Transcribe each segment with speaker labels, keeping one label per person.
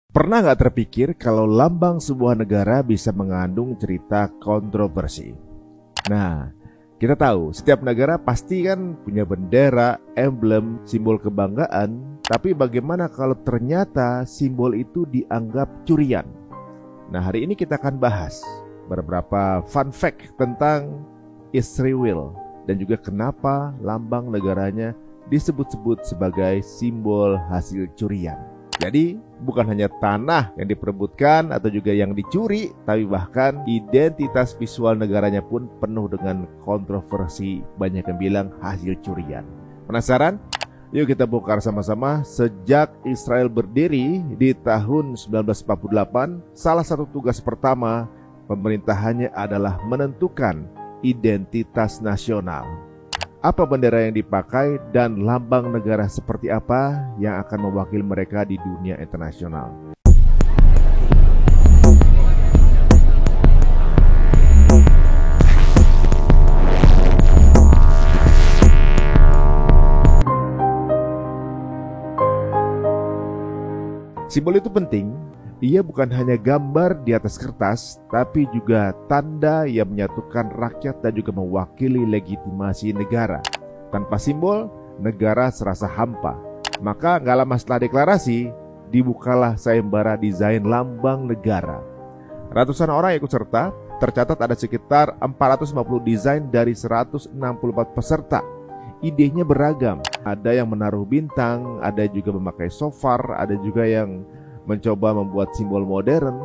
Speaker 1: Pernah nggak terpikir kalau lambang sebuah negara bisa mengandung cerita kontroversi? Nah, kita tahu setiap negara pasti kan punya bendera, emblem, simbol kebanggaan. Tapi bagaimana kalau ternyata simbol itu dianggap curian? Nah, hari ini kita akan bahas beberapa fun fact tentang Israel dan juga kenapa lambang negaranya disebut-sebut sebagai simbol hasil curian. Jadi bukan hanya tanah yang diperebutkan atau juga yang dicuri, tapi bahkan identitas visual negaranya pun penuh dengan kontroversi. Banyak yang bilang hasil curian. Penasaran? Yuk kita bongkar sama-sama. Sejak Israel berdiri di tahun 1948, salah satu tugas pertama pemerintahannya adalah menentukan identitas nasional. Apa bendera yang dipakai dan lambang negara seperti apa yang akan mewakili mereka di dunia internasional. Simbol itu penting. Ia bukan hanya gambar di atas kertas, tapi juga tanda yang menyatukan rakyat dan juga mewakili legitimasi negara. Tanpa simbol, negara serasa hampa. Maka gak lama setelah deklarasi, dibukalah sayembara desain lambang negara. Ratusan orang ikut serta, tercatat ada sekitar 450 desain dari 164 peserta. Idenya beragam, ada yang menaruh bintang, ada juga memakai shofar, ada juga yang mencoba membuat simbol modern.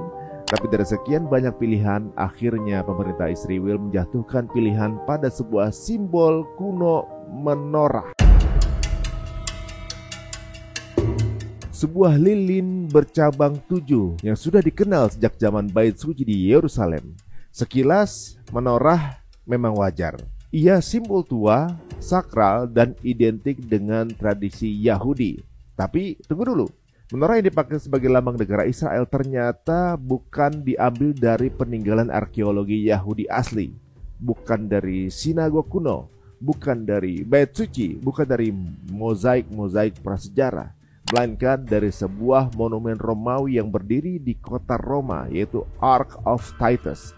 Speaker 1: Tapi dari sekian banyak pilihan, akhirnya pemerintah Israel menjatuhkan pilihan pada sebuah simbol kuno, menorah. Sebuah lilin bercabang 7 yang sudah dikenal sejak zaman Bait Suci di Yerusalem. Sekilas, menorah memang wajar. Ia simbol tua, sakral, dan identik dengan tradisi Yahudi. Tapi tunggu dulu. Menorah yang dipakai sebagai lambang negara Israel ternyata bukan diambil dari peninggalan arkeologi Yahudi asli, bukan dari sinagog kuno, bukan dari Bait Suci, bukan dari mozaik prasejarah, melainkan dari sebuah monumen Romawi yang berdiri di kota Roma, yaitu Ark of Titus.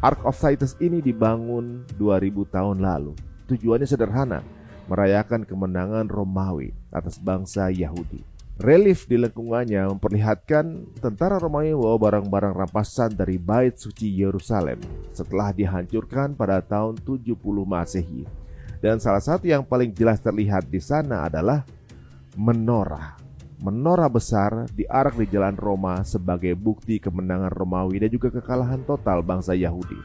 Speaker 1: Ark of Titus ini dibangun 2000 tahun lalu. Tujuannya sederhana, merayakan kemenangan Romawi atas bangsa Yahudi. Relief di lengkungannya memperlihatkan tentara Romawi membawa barang-barang rampasan dari Bait Suci Yerusalem setelah dihancurkan pada tahun 70 Masehi. Dan salah satu yang paling jelas terlihat di sana adalah menorah. Menorah besar diarak di jalan Roma sebagai bukti kemenangan Romawi dan juga kekalahan total bangsa Yahudi.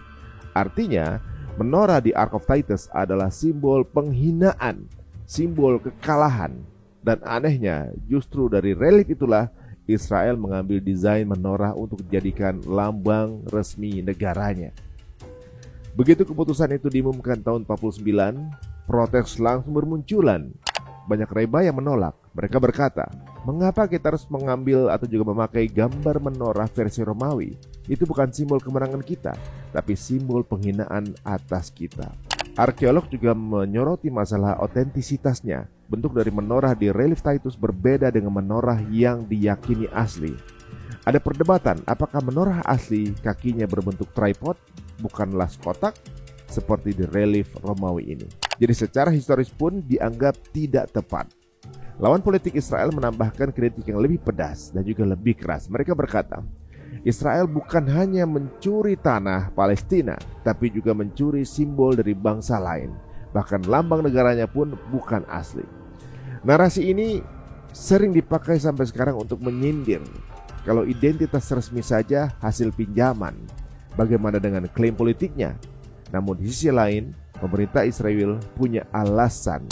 Speaker 1: Artinya, menorah di Ark of Titus adalah simbol penghinaan, simbol kekalahan. Dan anehnya, justru dari relief itulah Israel mengambil desain menorah untuk dijadikan lambang resmi negaranya. Begitu keputusan itu diumumkan tahun 49, protes langsung bermunculan. Banyak reba yang menolak. Mereka berkata, mengapa kita harus mengambil atau juga memakai gambar menorah versi Romawi? Itu bukan simbol kemenangan kita, tapi simbol penghinaan atas kita. Arkeolog juga menyoroti masalah otentisitasnya. Bentuk dari menorah di relief Titus berbeda dengan menorah yang diyakini asli. Ada perdebatan apakah menorah asli kakinya berbentuk tripod, bukanlah kotak seperti di relief Romawi ini. Jadi secara historis pun dianggap tidak tepat. Lawan politik Israel menambahkan kritik yang lebih pedas dan juga lebih keras. Mereka berkata, Israel bukan hanya mencuri tanah Palestina, tapi juga mencuri simbol dari bangsa lain. Bahkan lambang negaranya pun bukan asli. Narasi ini sering dipakai sampai sekarang untuk menyindir. Kalau identitas resmi saja hasil pinjaman, bagaimana dengan klaim politiknya? Namun di sisi lain, pemerintah Israel punya alasan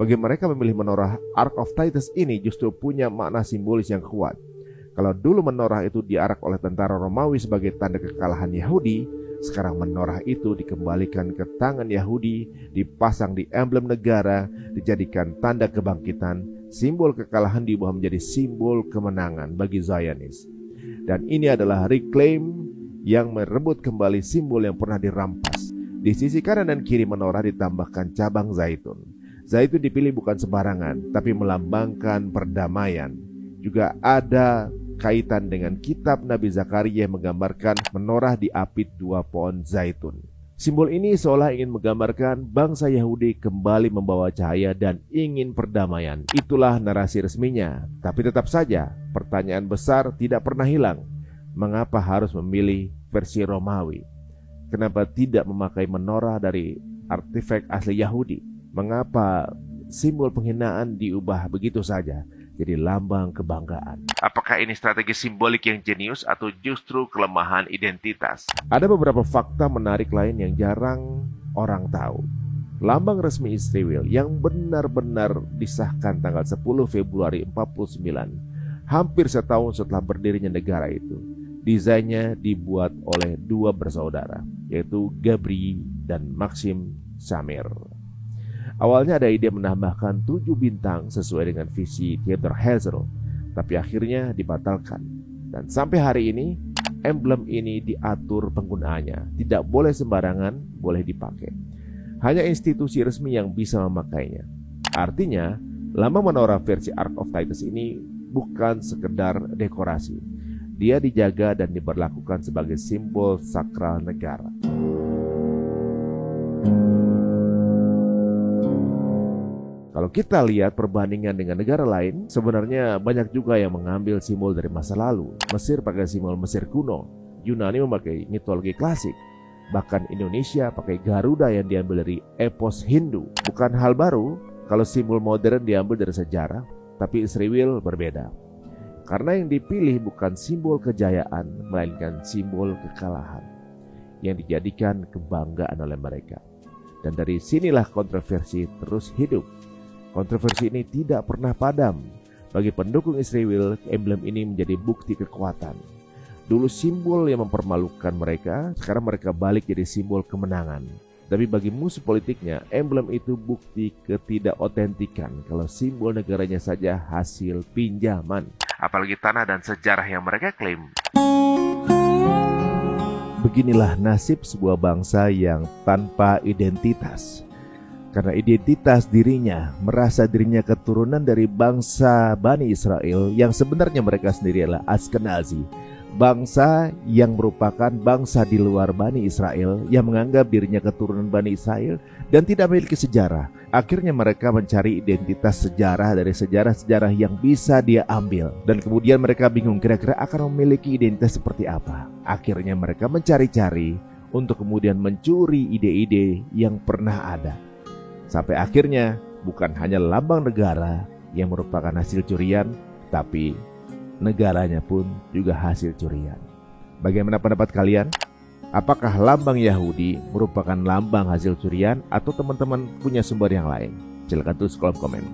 Speaker 1: bagi mereka memilih menorah Ark of Titus ini justru punya makna simbolis yang kuat. Kalau dulu menorah itu diarak oleh tentara Romawi sebagai tanda kekalahan Yahudi, sekarang menorah itu dikembalikan ke tangan Yahudi, dipasang di emblem negara, dijadikan tanda kebangkitan. Simbol kekalahan diubah menjadi simbol kemenangan bagi Zionis. Dan ini adalah reclaim yang merebut kembali simbol yang pernah dirampas. Di sisi kanan dan kiri menorah ditambahkan cabang zaitun. Zaitun dipilih bukan sembarangan, tapi melambangkan perdamaian. Juga ada kaitan dengan kitab Nabi Zakaria yang menggambarkan menorah diapit 2 pohon zaitun. Simbol ini seolah ingin menggambarkan bangsa Yahudi kembali membawa cahaya dan ingin perdamaian. Itulah narasi resminya. Tapi tetap saja, pertanyaan besar tidak pernah hilang. Mengapa harus memilih versi Romawi? Kenapa tidak memakai menorah dari artefak asli Yahudi? Mengapa simbol penghinaan diubah begitu saja jadi lambang kebanggaan? Apakah ini strategi simbolik yang jenius atau justru kelemahan identitas? Ada beberapa fakta menarik lain yang jarang orang tahu. Lambang resmi Israel yang benar-benar disahkan tanggal 10 Februari 49, hampir setahun setelah berdirinya negara itu. Desainnya dibuat oleh 2 bersaudara, yaitu Gabri dan Maxim Samir. Awalnya ada ide menambahkan 7 bintang sesuai dengan visi Theodor Herzl, tapi akhirnya dibatalkan. Dan sampai hari ini, emblem ini diatur penggunaannya. Tidak boleh sembarangan, boleh dipakai. Hanya institusi resmi yang bisa memakainya. Artinya, lambang menorah versi Ark of Titus ini bukan sekedar dekorasi. Dia dijaga dan diberlakukan sebagai simbol sakral negara. Kalau kita lihat perbandingan dengan negara lain, sebenarnya banyak juga yang mengambil simbol dari masa lalu. Mesir pakai simbol Mesir kuno, Yunani memakai mitologi klasik, bahkan Indonesia pakai Garuda yang diambil dari epos Hindu. Bukan hal baru kalau simbol modern diambil dari sejarah, tapi Israel berbeda. Karena yang dipilih bukan simbol kejayaan, melainkan simbol kekalahan yang dijadikan kebanggaan oleh mereka. Dan dari sinilah kontroversi terus hidup. Kontroversi ini tidak pernah padam. Bagi pendukung Israel, emblem ini menjadi bukti kekuatan. Dulu simbol yang mempermalukan mereka, sekarang mereka balik jadi simbol kemenangan. Tapi bagi musuh politiknya, emblem itu bukti ketidakotentikan kalau simbol negaranya saja hasil pinjaman. Apalagi tanah dan sejarah yang mereka klaim. Beginilah nasib sebuah bangsa yang tanpa identitas. Karena identitas dirinya, merasa dirinya keturunan dari bangsa Bani Israel yang sebenarnya mereka sendiri adalah Askenazi. Bangsa yang merupakan bangsa di luar Bani Israel yang menganggap dirinya keturunan Bani Israel dan tidak memiliki sejarah. Akhirnya mereka mencari identitas sejarah dari sejarah-sejarah yang bisa dia ambil. Dan kemudian mereka bingung kira-kira akan memiliki identitas seperti apa. Akhirnya mereka mencari-cari untuk kemudian mencuri ide-ide yang pernah ada. Sampai akhirnya bukan hanya lambang negara yang merupakan hasil curian, tapi negaranya pun juga hasil curian. Bagaimana pendapat kalian? Apakah lambang Yahudi merupakan lambang hasil curian atau teman-teman punya sumber yang lain? Silakan tulis kolom komen.